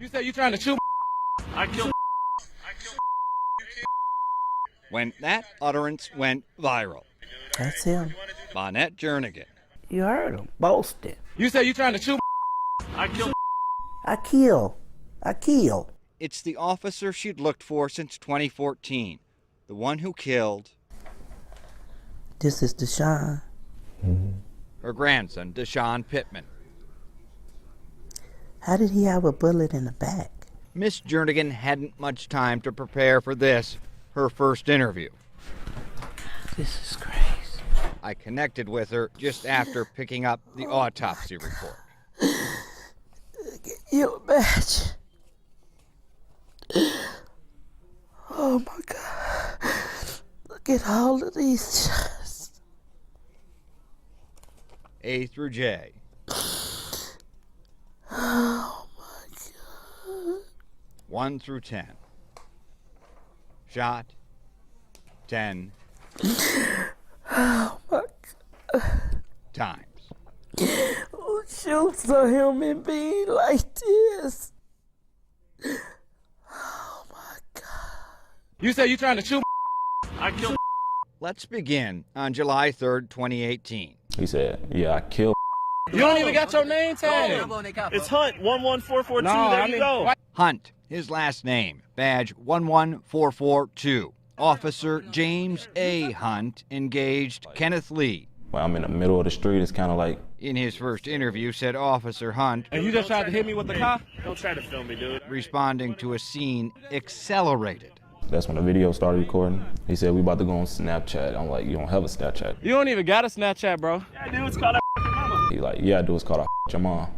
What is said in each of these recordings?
You said you trying to shoot. I killed. When that utterance went viral. That's him. Bonnet Jernigan. You heard him. Boasting. You said you trying to shoot. I killed. I kill. I kill. It's the officer she'd looked for since 2014. The one who killed This is DeSean. her grandson, DeSean Pittman. How did he have a bullet in the back? Miss Jernigan hadn't much time to prepare for this, her first interview. This is crazy. I connected with her just after picking up the autopsy report. Get you a badge. Oh my God. Look at all of these shots. A through J. Oh my God. 1 through 10. Shot. 10 Oh my God. times. Who shoots a human being like this? Oh my God. You said you trying to shoot. I killed. Let's begin on July 3rd, 2018. He said, yeah, I killed. You don't even got your name tag. It's Hunt 11442. No, there I you mean, go. Hunt, his last name, badge 11442. Officer James A. Hunt engaged Kenneth Lee. When I'm in the middle of the street, it's kind of like, In his first interview, said Officer Hunt, And you just tried to hit me with the car? Don't try to film me, dude. responding to a scene accelerated. that's when the video started recording. He said, we about to go on Snapchat. I'm like, you don't have a Snapchat. You don't even got a Snapchat, bro. Yeah, dude, it's called a mama. He like, yeah, I do. It's called I your mom.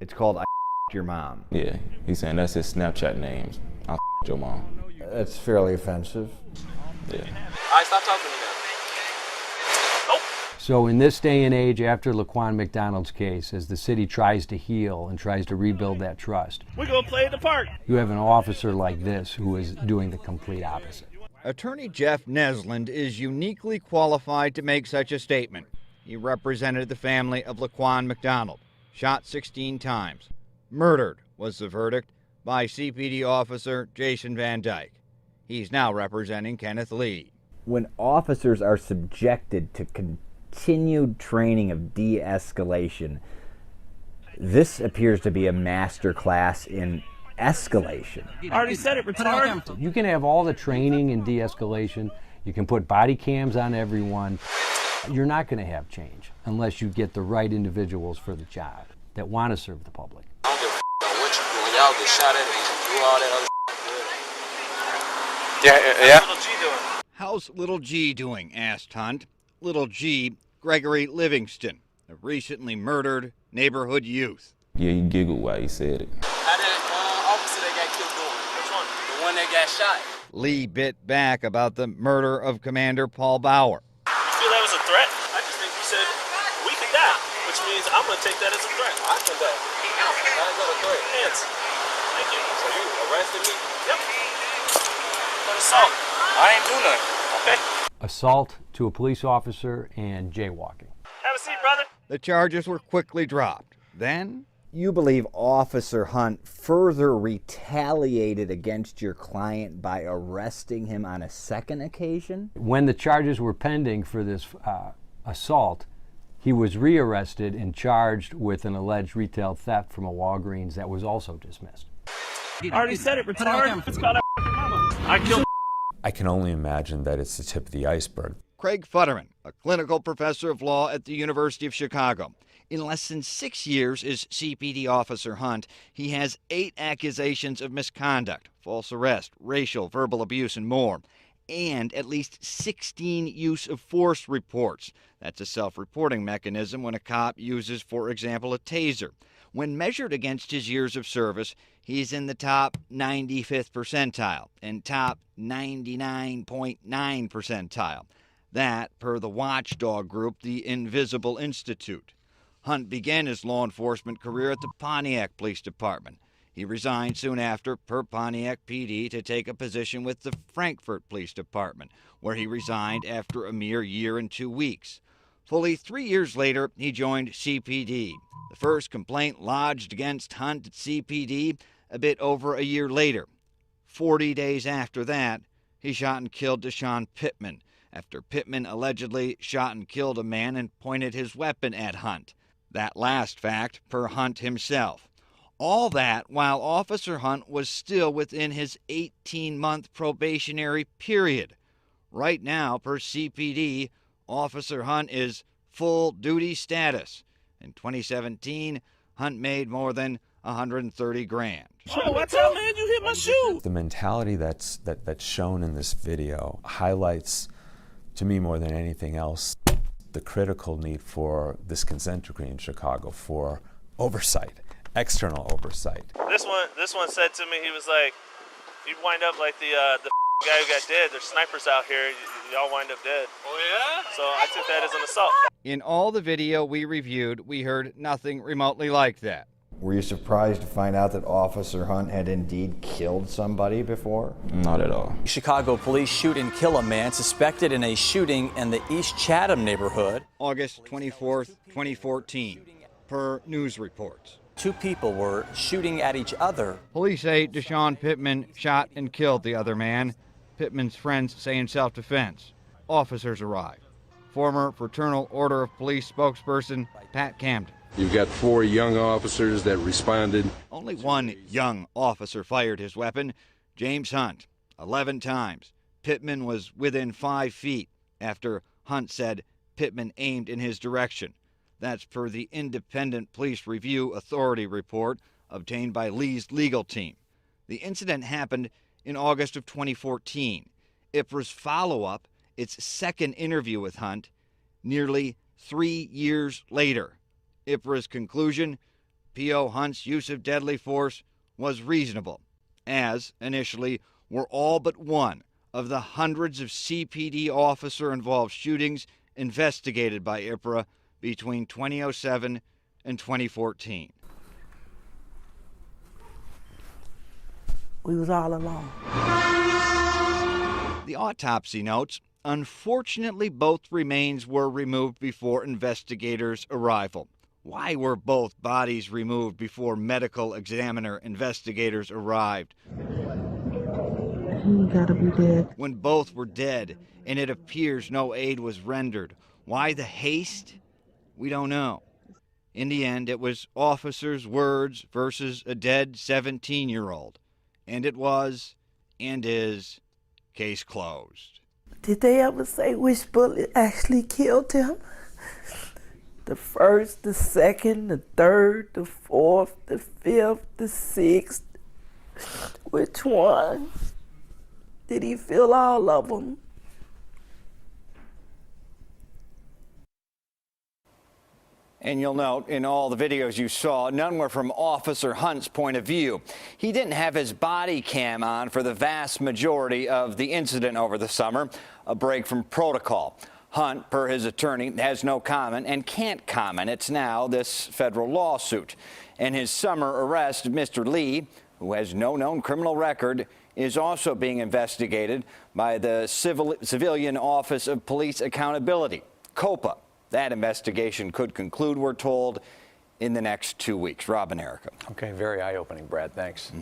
It's called I your mom. Yeah, he's saying that's his Snapchat names. I your mom. That's fairly offensive. Yeah. All right, stop talking to me now. So in this day and age, after Laquan McDonald's case, as the city tries to heal and tries to rebuild that trust, We're going to play at the park. you have an officer like this who is doing the complete opposite. Attorney Jeff Nesland is uniquely qualified to make such a statement. He represented the family of Laquan McDonald, shot 16 times. Murdered was the verdict by CPD officer Jason Van Dyke. He's now representing Kenneth Lee. When officers are subjected to continued training of de-escalation, this appears to be a master class in escalation. I already said it, retard. You can have all the training in de-escalation, you can put body cams on everyone. You're not going to have change unless you get the right individuals for the job that want to serve the public. I don't give a about what you doing. Y'all get shot at and do all that other Yeah. Little G doing? How's Little G doing? Asked Hunt. Little G, Gregory Livingston, a recently murdered neighborhood youth. Yeah, he giggled while he said it. How that officer that got killed doing? Which one? The one that got shot. Lee bit back about the murder of Commander Paul Bauer. You feel that was a threat? I just think you said we could die, which means I'm going to take that as a threat. I can die. How is that a threat? Hands. Thank you. So you arrested me? Yep. For assault. I ain't do nothing. Okay. Assault to a police officer and jaywalking. Have a seat, brother. The charges were quickly dropped. Then, You believe Officer Hunt further retaliated against your client by arresting him on a second occasion? When the charges were pending for this assault, he was rearrested and charged with an alleged retail theft from a Walgreens that was also dismissed. I already said it, retard. It's called a mama. I killed. I can only imagine that it's the tip of the iceberg. Craig Futterman, a clinical professor of law at the University of Chicago. In less than 6 years as CPD Officer Hunt, he has 8 accusations of misconduct, false arrest, racial, verbal abuse, and more, and at least 16 use of force reports. That's a self-reporting mechanism when a cop uses, for example, a taser. When measured against his years of service, he's in the top 95th percentile and top 99.9 percentile. That, per the watchdog group, the Invisible Institute. Hunt began his law enforcement career at the Pontiac Police Department. He resigned soon after, per Pontiac PD, to take a position with the Frankfort Police Department, where he resigned after a mere year and 2 weeks. Fully 3 years later, he joined CPD. The first complaint lodged against Hunt at CPD a bit over a year later. 40 days after that, he shot and killed DeSean Pittman after Pittman allegedly shot and killed a man and pointed his weapon at Hunt. That last fact per Hunt himself. All that while Officer Hunt was still within his 18-month probationary period. Right now, per CPD, Officer Hunt is full duty status. In 2017, Hunt made more than $130,000. Oh, what's up, man? You hit my shoe. The mentality that's shown in this video highlights, to me more than anything else, the critical need for this consent decree in Chicago for oversight, external oversight. This one said to me, he was like, "You wind up like the guy who got dead. There's snipers out here. Y'all wind up dead." Oh yeah? So I took that as an assault. In all the video we reviewed, we heard nothing remotely like that. Were you surprised to find out that Officer Hunt had indeed killed somebody before? Not at all. Chicago police shoot and kill a man suspected in a shooting in the East Chatham neighborhood. August 24th, 2014, per news reports. 2 people were shooting at each other. Police say DeSean Pittman shot and killed the other man. Pittman's friends say in self-defense. Officers arrive. Former Fraternal Order of Police spokesperson Pat Camden. You've got 4 young officers that responded. Only one young officer fired his weapon, James Hunt, 11 times. Pittman was within 5 feet after Hunt said Pittman aimed in his direction. That's per the Independent Police Review Authority report obtained by Lee's legal team. The incident happened in August of 2014. IPRA's follow-up, its second interview with Hunt, nearly 3 years later. IPRA's conclusion, P.O. Hunt's use of deadly force was reasonable, as, initially, were all but one of the hundreds of CPD officer-involved shootings investigated by IPRA between 2007 and 2014. We was all alone. The autopsy notes, unfortunately both remains were removed before investigators' arrival. Why were both bodies removed before medical examiner investigators arrived? He gotta be dead. When both were dead and it appears no aid was rendered, why the haste? We don't know. In the end, it was officers' words versus a dead 17-year-old. And it was, and is, case closed. Did they ever say which bullet actually killed him? The first, the second, the third, the fourth, the fifth, the sixth. Which one? Did he feel all of them? And you'll note in all the videos you saw, none were from Officer Hunt's point of view. He didn't have his body cam on for the vast majority of the incident over the summer, a break from protocol. Hunt, per his attorney, has no comment and can't comment. It's now this federal lawsuit. And his summer arrest of Mr. Lee, who has no known criminal record, is also being investigated by the Civilian Office of Police Accountability, COPA. That investigation could conclude, we're told, in the next 2 weeks. Rob and Erica. Okay, very eye-opening, Brad. Thanks.